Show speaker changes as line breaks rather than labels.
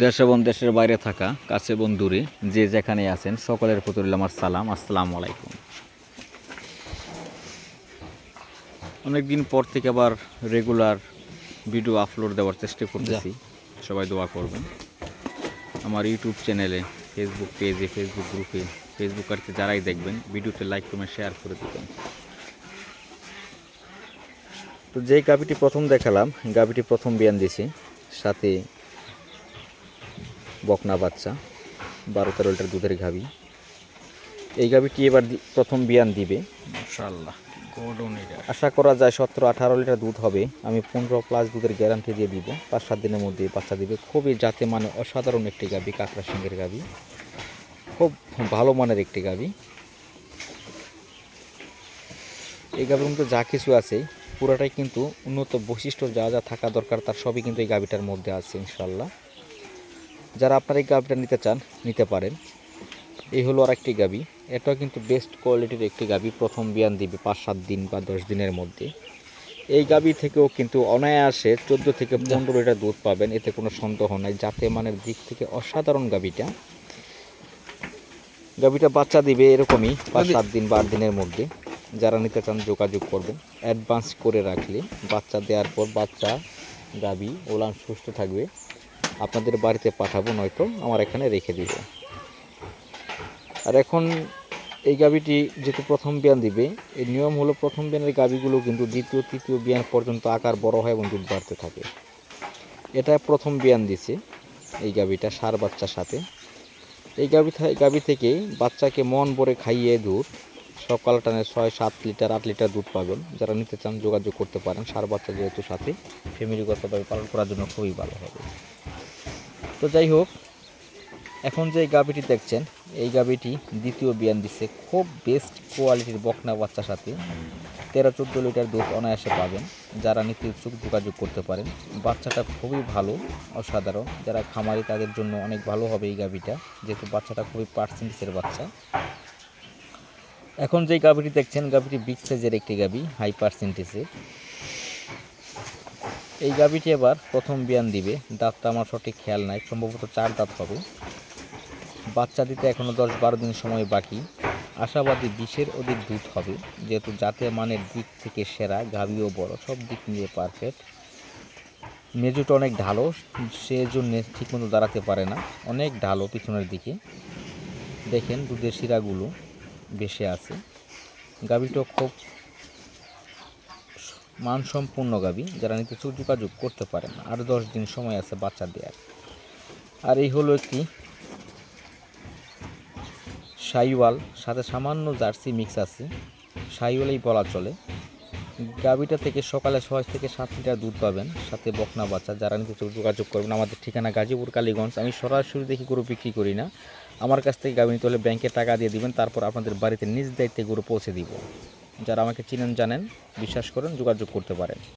দেশ এবং দেশের বাইরে থাকা কাছে এবং দূরে যে যেখানে আছেন সকলের প্রতি রইল আমার সালাম। আসসালামু আলাইকুম। অনেকদিন পর থেকে আবার রেগুলার ভিডিও আপলোড দেওয়ার চেষ্টা করতেছি, সবাই দোয়া করবেন। আমার ইউটিউব চ্যানেলে, ফেসবুক পেজে, ফেসবুক গ্রুপে, ফেসবুক আরতে যারাই দেখবেন ভিডিওতে লাইক কমেন্ট শেয়ার করে দেবেন। তো যেই গাভিটি প্রথম দেখালাম, গাভিটি প্রথম বিয়ান দিয়েছি, সাথে বকনা বাচ্চা 12-13 লিটার দুধের গাভি। এই গাভিটি এবার প্রথম বিয়ান দিবে মাশাআল্লাহ। আশা করা যায় 17-18 লিটার দুধ হবে। আমি 15+ দুধের গ্যারান্টি দিয়ে দিব। 5-7 দিনের মধ্যে বাচ্চা দিবে। খুবই জাতে মানে অসাধারণ একটি গাভি, কাঁকড়া সিংহের গাভি, খুব ভালো মানের একটি গাভি। এই গাভির মধ্যে যা কিছু আছে পুরোটাই কিন্তু উন্নত বৈশিষ্ট্য, যা যা থাকা দরকার তার সবই কিন্তু এই গাভিটার মধ্যে আছে ইনশাল্লাহ। যারা আপনার এই গাভিটা নিতে চান নিতে পারেন। এই হলো আর একটি গাভি, এটাও কিন্তু বেস্ট কোয়ালিটির একটি গাভি, প্রথম বিয়ান দিবে 5-7 দিন বা 10 দিনের মধ্যে। এই গাভি থেকেও কিন্তু অনায়াসে 14-15 লিটার দুধ পাবেন, এতে কোনো সন্দেহ নাই। জাতে মানের দিক থেকে অসাধারণ গাভিটা। গাভিটা বাচ্চা দিবে এরকমই 5-7 দিন বা 8 দিনের মধ্যে। যারা নিতে চান যোগাযোগ করবেন। অ্যাডভান্স করে রাখলে বাচ্চা দেওয়ার পর বাচ্চা গাভি ওলান সুস্থ থাকবে, আপনাদের বাড়িতে পাঠাবো, নয়তো আমার এখানে রেখে দিব। আর এখন এই গাভিটি যেহেতু প্রথম বিয়ান দিবে, এই নিয়ম হলো প্রথম বিয়ানের গাভিগুলো কিন্তু দ্বিতীয় তৃতীয় বিয়ান পর্যন্ত আকার বড় হয় এবং দুধ বাড়তে থাকে। এটা প্রথম বিয়ান দিছে এই গাভিটা সার বাচ্চার সাথে। এই গাভি থেকে বাচ্চাকে মন ভরে খাইয়ে দুধ সকাল টানে 6-7 লিটার 8 লিটার দুধ পাবেন। যারা নিতে চান যোগাযোগ করতে পারেন। সার বাচ্চা যেহেতু সাথে ফ্যামিলিগতভাবে পালন করার জন্য খুবই ভালো হবে। তো যাই হোক, এখন যে গাভিটি দেখছেন এই গাভিটি দ্বিতীয় বিয়ান দিচ্ছে, খুব বেস্ট কোয়ালিটির বকনা বাচ্চার সাথে 13-14 লিটার দুধ অনায়াসে পাবেন। যারা নিতে ইচ্ছুক যোগাযোগ করতে পারেন। বাচ্চাটা খুবই ভালো, অসাধারণ। যারা খামারি তাদের জন্য অনেক ভালো হবে এই গাভিটা, যেহেতু বাচ্চাটা খুবই পার্সেন্টেজের বাচ্চা। এখন যে গাভিটি দেখছেন গাভিটি বিগ সাইজের একটি গাভি, হাই পার্সেন্টেজের। এই গাভিটি এবার প্রথম বিয়ান দিবে। দাঁতটা আমার সঠিক খেয়াল নাই, সম্ভবত 4 দাঁত হবে। বাচ্চা দিতে এখনও 10-12 দিন সময় বাকি। আশাবাদী 20-এর অধিক দুধ হবে, যেহেতু জাতের মানের দিক থেকে সেরা, গাভিও বড়, সব দিক নিয়ে পারফেক্ট। মেজুটা অনেক ঢালো, সেজন্য ঠিকমতো দাঁড়াতে পারে না, অনেক ঢালো পিছনের দিকে। দেখেন দুধের শিরাগুলো বেশি আছে। গাভিটা খুব মানসম্পন্ন গাভি, যারা নিতে যোগাযোগ করতে পারেন। আরও 10 দিন সময় আছে বাচ্চা দেওয়ার। আর এই হলো একটি শাহিওয়াল, সাথে সামান্য জার্সি মিক্স আছে, শাহিওয়ালই বলা চলে। গাভিটা থেকে সকালে 6-7 লিটার দুধ পাবেন, সাথে বকনা বাচ্চা। যারা নিতে যোগাযোগ করবেন। আমাদের ঠিকানা গাজীপুর কালীগঞ্জ। আমি সরাসরি দেখি গরু বিক্রি করি না। আমার কাছ থেকে গাভি নিতে হলে ব্যাংকে টাকা দিয়ে দিবেন, তারপর আপনাদের বাড়িতে নিজ দায়িত্বে গরু পৌঁছে দিব। যারা আমাকে চিনেন জানেন, বিশ্বাস করেন, যোগাযোগ করতে পারেন।